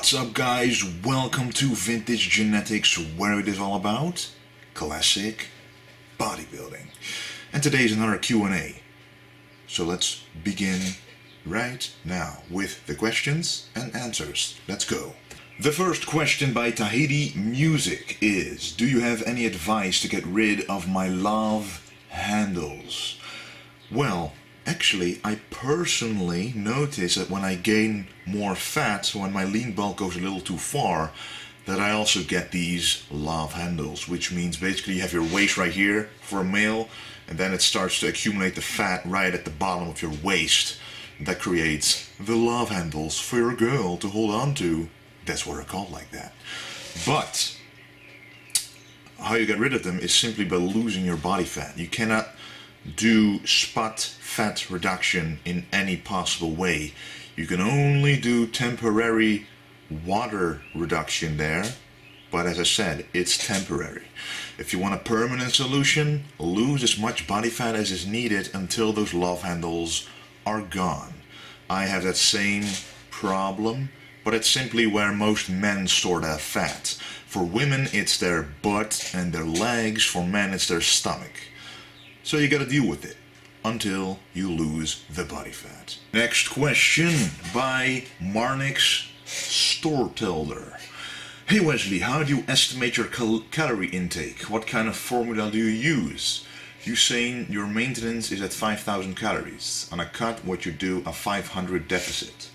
What's up, guys? Welcome to Vintage Genetics, where it is all about classic bodybuilding. And today's another Q&A. So let's begin right now with the questions and answers. Let's go. The first question by Tahiti Music is: do you have any advice to get rid of my love handles? Well, actually, I personally notice that when I gain more fat, when my lean bulk goes a little too far, that I also get these love handles, which means basically you have your waist right here for a male, and then it starts to accumulate the fat right at the bottom of your waist. That creates the love handles for your girl to hold on to. That's what they're called like that. But how you get rid of them is simply by losing your body fat. You cannot do spot fat reduction in any possible way. You can only do temporary water reduction there, but as I said, it's temporary. If you want a permanent solution, lose as much body fat as is needed until those love handles are gone. I have that same problem, but it's simply where most men store their fat. For women, it's their butt and their legs. For men, it's their stomach. So you gotta deal with it until you lose the body fat. Next question by Marnix Stortelder. Hey Wesley, how do you estimate your calorie intake? What kind of formula do you use? You saying your maintenance is at 5,000 calories. On a cut, what you do, a 500 deficit.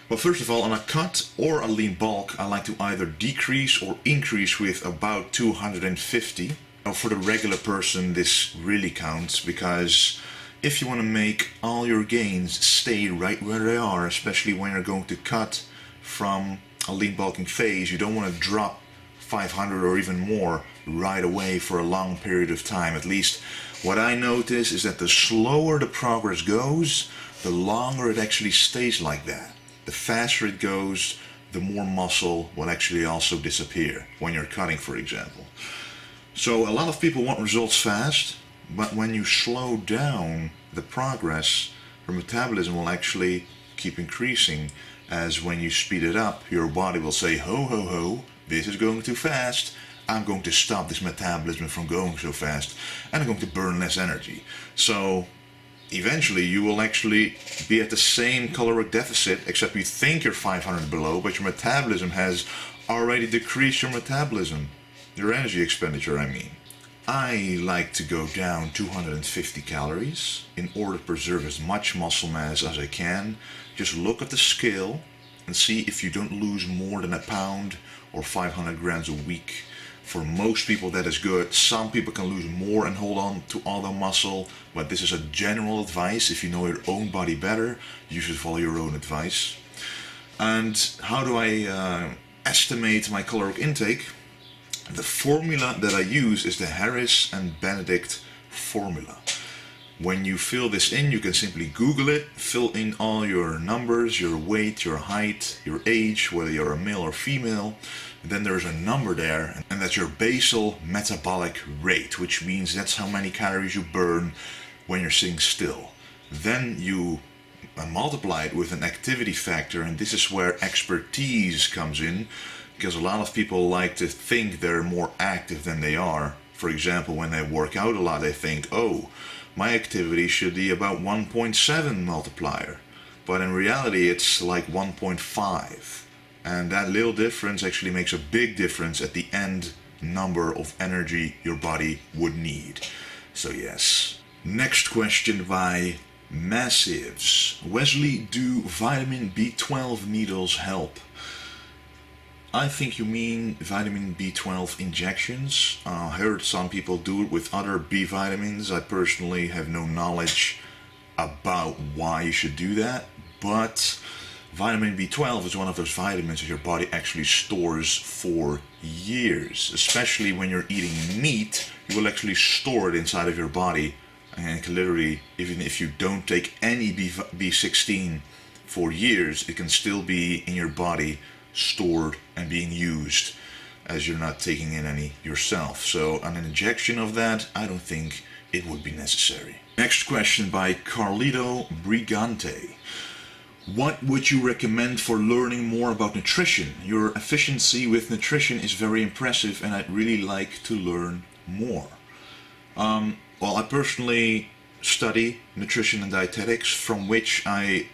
Well, first of all, on a cut or a lean bulk, I like to either decrease or increase with about 250. Now, for the regular person, this really counts, because if you want to make all your gains stay right where they are, especially when you're going to cut from a lean bulking phase, you don't want to drop 500 or even more right away for a long period of time. At least what I notice is that the slower the progress goes, the longer it actually stays like that. The faster it goes, the more muscle will actually also disappear when you're cutting, for example. So a lot of people want results fast, but when you slow down the progress, your metabolism will actually keep increasing, as when you speed it up, your body will say, ho ho ho, this is going too fast, I'm going to stop this metabolism from going so fast, and I'm going to burn less energy. So eventually you will actually be at the same caloric deficit, except you think you're 500 below, but your metabolism has already decreased your metabolism. Your energy expenditure, I mean. I like to go down 250 calories in order to preserve as much muscle mass as I can. Just look at the scale and see if you don't lose more than a pound or 500 grams a week. For most people that is good. Some people can lose more and hold on to all the muscle, but this is a general advice. If you know your own body better, you should follow your own advice. And how do I estimate my caloric intake? The formula that I use is the Harris and Benedict formula. When you fill this in, you can simply Google it, fill in all your numbers, your weight, your height, your age, whether you're a male or female. And then there's a number there, and that's your basal metabolic rate, which means that's how many calories you burn when you're sitting still. Then you multiply it with an activity factor, and this is where expertise comes in. Because a lot of people like to think they're more active than they are. For example, when they work out a lot, they think, oh, my activity should be about 1.7 multiplier. But in reality, it's like 1.5. And that little difference actually makes a big difference at the end number of energy your body would need. So yes. Next question by Massives. Wesley, do vitamin B12 needles help? I think you mean vitamin B12 injections. I heard some people do it with other B vitamins. I personally have no knowledge about why you should do that, but vitamin B12 is one of those vitamins that your body actually stores for years. Especially when you're eating meat, you will actually store it inside of your body, and it can literally, even if you don't take any B16 for years, it can still be in your body, stored and being used, as you're not taking in any yourself. So an injection of that, I don't think it would be necessary. Next question by Carlito Brigante. What would you recommend for learning more about nutrition? Your efficiency with nutrition is very impressive and I'd really like to learn more. Well, I personally study nutrition and dietetics, from which I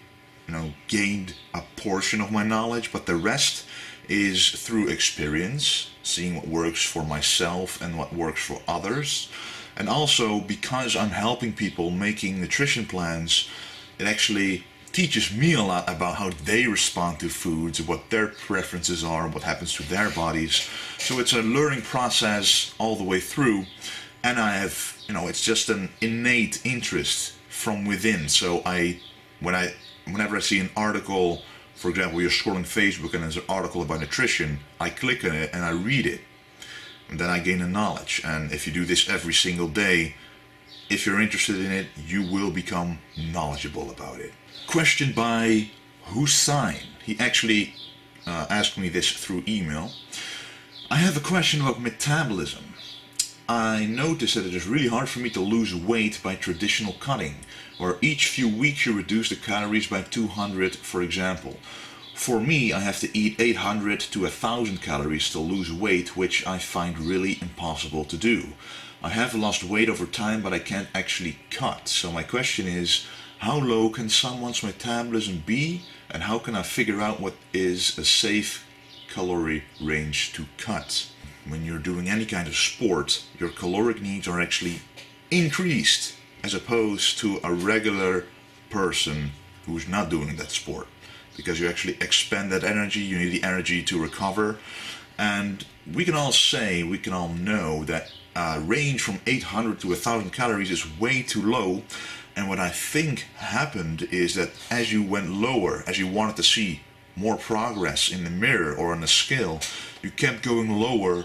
gained a portion of my knowledge, but the rest is through experience, seeing what works for myself and what works for others. And also because I'm helping people making nutrition plans, it actually teaches me a lot about how they respond to foods, what their preferences are, what happens to their bodies. So it's a learning process all the way through, and I have, it's just an innate interest from within. So whenever I see an article, for example, you're scrolling Facebook and there's an article about nutrition, I click on it and I read it. And then I gain a knowledge. And if you do this every single day, if you're interested in it, you will become knowledgeable about it. Question by Hussein. He actually asked me this through email. I have a question about metabolism. I noticed that it is really hard for me to lose weight by traditional cutting, where each few weeks you reduce the calories by 200, for example. For me, I have to eat 800 to 1000 calories to lose weight, which I find really impossible to do. I have lost weight over time, but I can't actually cut. So my question is, how low can someone's metabolism be, and how can I figure out what is a safe calorie range to cut? When you're doing any kind of sport, your caloric needs are actually increased as opposed to a regular person who's not doing that sport, because you actually expend that energy. You need the energy to recover, and we can all know that a range from 800 to 1000 calories is way too low. And what I think happened is that as you went lower, as you wanted to see more progress in the mirror or on the scale, you kept going lower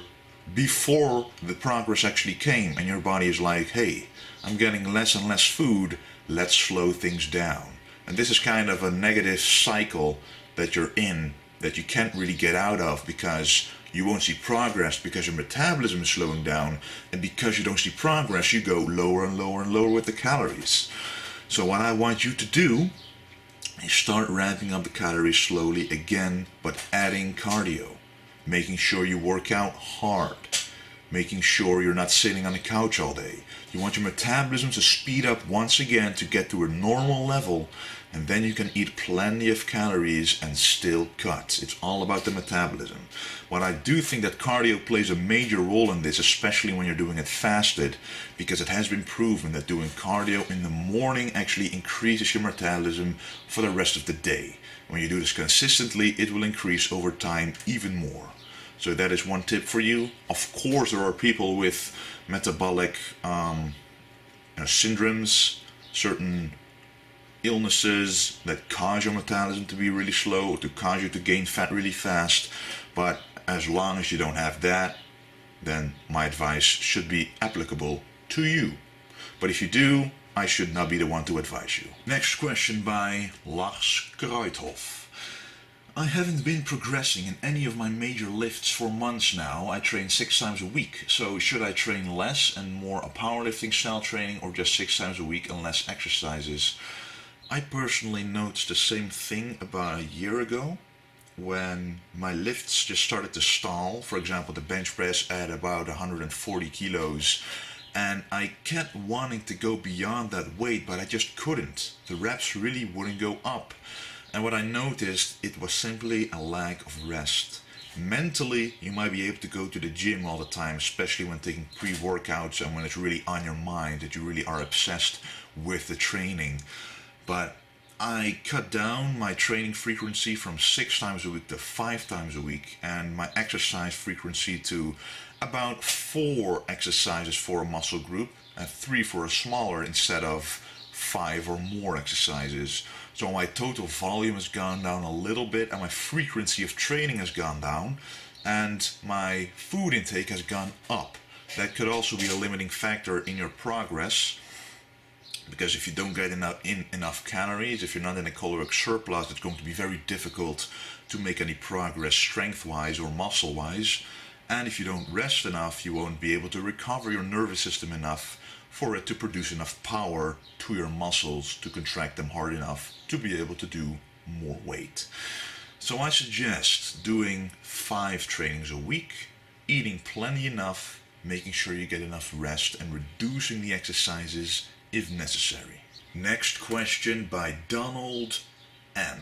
before the progress actually came, and your body is like, hey, I'm getting less and less food, let's slow things down. And this is kind of a negative cycle that you're in, that you can't really get out of, because you won't see progress because your metabolism is slowing down, and because you don't see progress, you go lower and lower and lower with the calories. So what I want you to do is start ramping up the calories slowly again, but adding cardio, making sure you work out hard, making sure you're not sitting on the couch all day. You want your metabolism to speed up once again to get to a normal level, and then you can eat plenty of calories and still cut. It's all about the metabolism. But I do think that cardio plays a major role in this, especially when you're doing it fasted, because it has been proven that doing cardio in the morning actually increases your metabolism for the rest of the day. When you do this consistently, it will increase over time even more. So that is one tip for you. Of course, there are people with metabolic syndromes, certain illnesses that cause your metabolism to be really slow, to cause you to gain fat really fast. But as long as you don't have that, then my advice should be applicable to you. But if you do, I should not be the one to advise you. Next question by Lars Kruithof. I haven't been progressing in any of my major lifts for months now. I train 6 times a week. So should I train less and more a powerlifting style training, or just 6 times a week and less exercises? I personally noticed the same thing about a year ago, when my lifts just started to stall. For example, the bench press at about 140 kilos. And I kept wanting to go beyond that weight, but I just couldn't. The reps really wouldn't go up. And what I noticed, it was simply a lack of rest. Mentally, you might be able to go to the gym all the time, especially when taking pre-workouts and when it's really on your mind, that you really are obsessed with the training. But I cut down my training frequency from 6 times a week to 5 times a week, and my exercise frequency to about 4 exercises for a muscle group and 3 for a smaller, instead of 5 or more exercises. So my total volume has gone down a little bit, and my frequency of training has gone down, and my food intake has gone up. That could also be a limiting factor in your progress, because if you don't get enough calories, if you're not in a caloric surplus, it's going to be very difficult to make any progress strength-wise or muscle-wise. And if you don't rest enough, you won't be able to recover your nervous system enough for it to produce enough power to your muscles to contract them hard enough to be able to do more weight. So I suggest doing 5 trainings a week, eating plenty enough, making sure you get enough rest, and reducing the exercises if necessary. Next question by Donald M.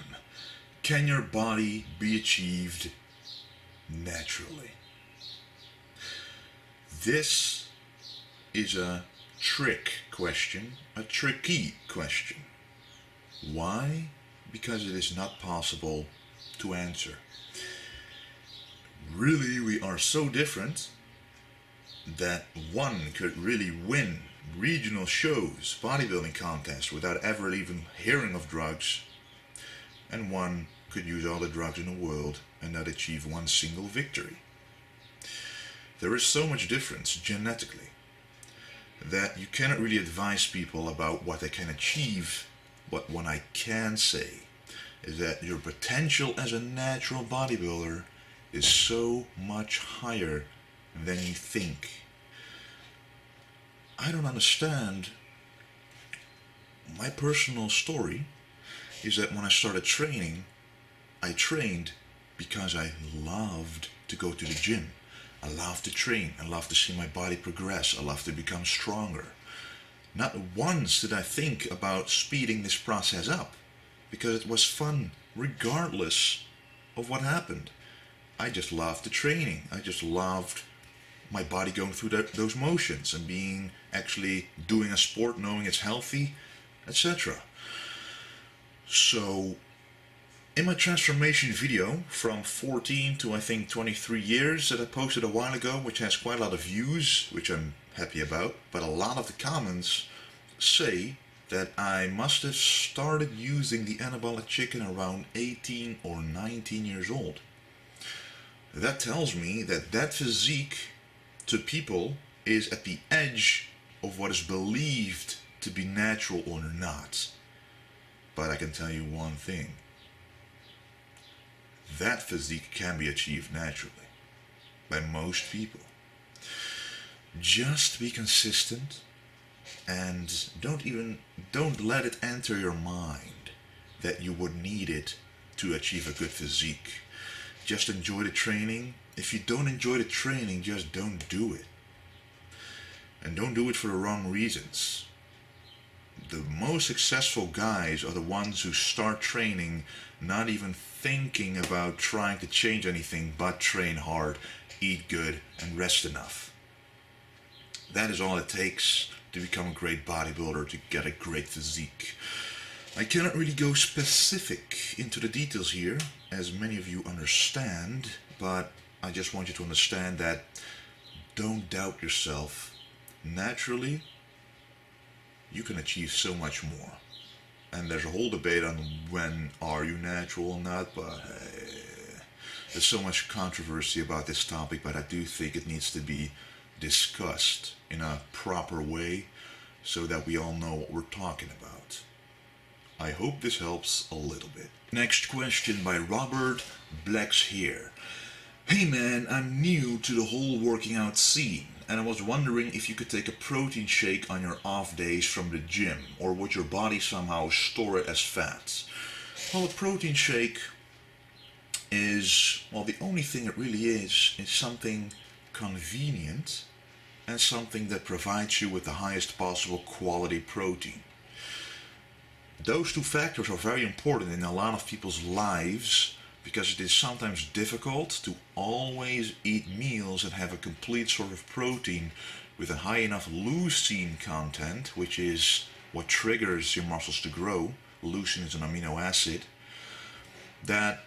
Can your body be achieved naturally? This is a trick question, a tricky question. Why? Because it is not possible to answer. Really, we are so different that one could really win regional shows, bodybuilding contests without ever even hearing of drugs, and one could use all the drugs in the world and not achieve one single victory. There is so much difference genetically that you cannot really advise people about what they can achieve. But what I can say is that your potential as a natural bodybuilder is so much higher than you think. I don't understand. My personal story is that when I started training, I trained because I loved to go to the gym. I loved to train. I loved to see my body progress. I loved to become stronger. Not once did I think about speeding this process up, because it was fun regardless of what happened. I just loved the training. I just loved my body going through those motions and actually doing a sport, knowing it's healthy, etc. So in my transformation video from 14 to I think 23 years that I posted a while ago, which has quite a lot of views, which I'm happy about, but a lot of the comments say that I must have started using the anabolic chicken around 18 or 19 years old. That tells me that that physique to people is at the edge of what is believed to be natural or not. But I can tell you one thing. That physique can be achieved naturally by most people. Just be consistent and don't let it enter your mind that you would need it to achieve a good physique. Just enjoy the training. If you don't enjoy the training, just don't do it. And don't do it for the wrong reasons. The most successful guys are the ones who start training not even thinking about trying to change anything but train hard, eat good, and rest enough. That is all it takes to become a great bodybuilder, to get a great physique. I cannot really go specific into the details here, as many of you understand, but I just want you to understand that don't doubt yourself. Naturally, you can achieve so much more. And there's a whole debate on when are you natural or not, but there's so much controversy about this topic, but I do think it needs to be discussed in a proper way so that we all know what we're talking about. I hope this helps a little bit. Next question by Robert Blacks here. Hey man, I'm new to the whole working out scene, and I was wondering if you could take a protein shake on your off days from the gym, or would your body somehow store it as fat? Well, a protein shake is, well, the only thing it really is something convenient and something that provides you with the highest possible quality protein. Those two factors are very important in a lot of people's lives, because it is sometimes difficult to always eat meals that have a complete sort of protein with a high enough leucine content, which is what triggers your muscles to grow. Leucine is an amino acid. That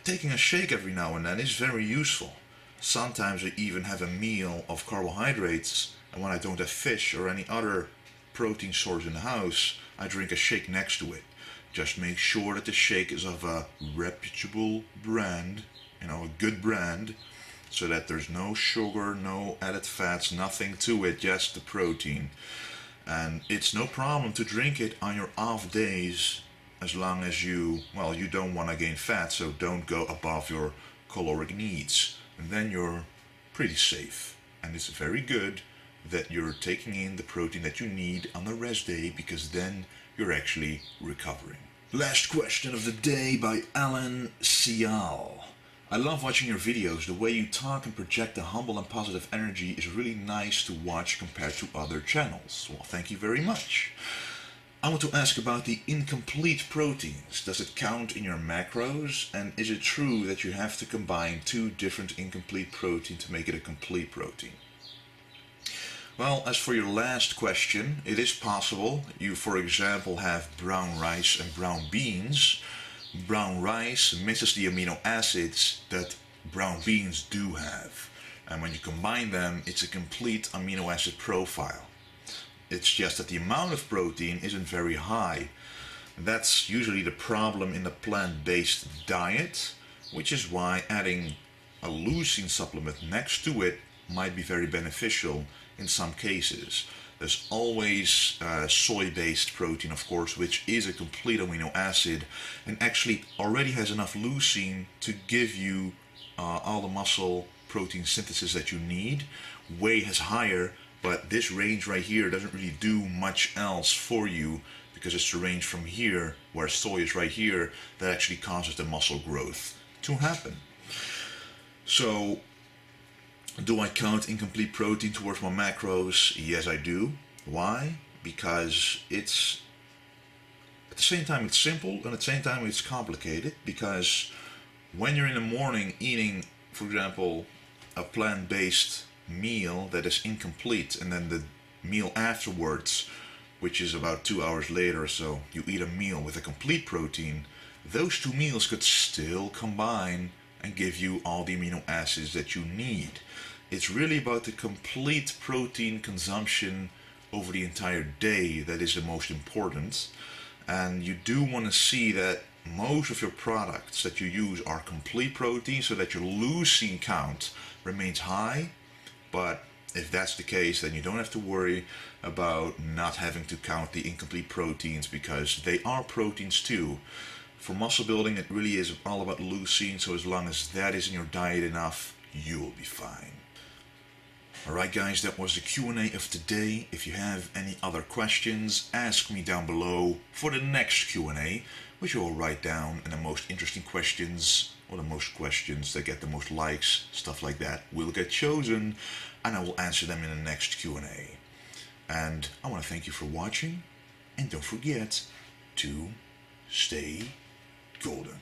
taking a shake every now and then is very useful. Sometimes I even have a meal of carbohydrates, and when I don't have fish or any other protein source in the house, I drink a shake next to it. Just make sure that the shake is of a reputable brand, a good brand, so that there's no sugar, no added fats, nothing to it, just the protein. And it's no problem to drink it on your off days, as long as you don't want to gain fat, so don't go above your caloric needs. And then you're pretty safe. And it's very good that you're taking in the protein that you need on the rest day, because then you're actually recovering. Last question of the day by Alan Sial. I love watching your videos. The way you talk and project a humble and positive energy is really nice to watch compared to other channels. Well, thank you very much. I want to ask about the incomplete proteins. Does it count in your macros? And is it true that you have to combine two different incomplete proteins to make it a complete protein? Well, as for your last question, it is possible. You, for example, have brown rice and brown beans. Brown rice misses the amino acids that brown beans do have. And when you combine them, it's a complete amino acid profile. It's just that the amount of protein isn't very high. That's usually the problem in the plant-based diet, which is why adding a leucine supplement next to it might be very beneficial in some cases. There's always soy-based protein, of course, which is a complete amino acid and actually already has enough leucine to give you all the muscle protein synthesis that you need. Whey is higher, but this range right here doesn't really do much else for you because it's the range from here, where soy is right here, that actually causes the muscle growth to happen. So, do I count incomplete protein towards my macros? Yes, I do. Why? Because it's, at the same time it's simple, and at the same time it's complicated, because when you're in the morning eating, for example, a plant-based meal that is incomplete, and then the meal afterwards, which is about 2 hours later or so, you eat a meal with a complete protein, those two meals could still combine and give you all the amino acids that you need. It's really about the complete protein consumption over the entire day that is the most important. And you do want to see that most of your products that you use are complete protein so that your leucine count remains high. But if that's the case, then you don't have to worry about not having to count the incomplete proteins, because they are proteins too. For muscle building, it really is all about leucine, so as long as that is in your diet enough, you will be fine. Alright guys, that was the Q&A of today. If you have any other questions, ask me down below for the next Q&A, which I will write down, and the most interesting questions, or the most questions that get the most likes, stuff like that, will get chosen, and I will answer them in the next Q&A. And I want to thank you for watching, and don't forget to stay golden.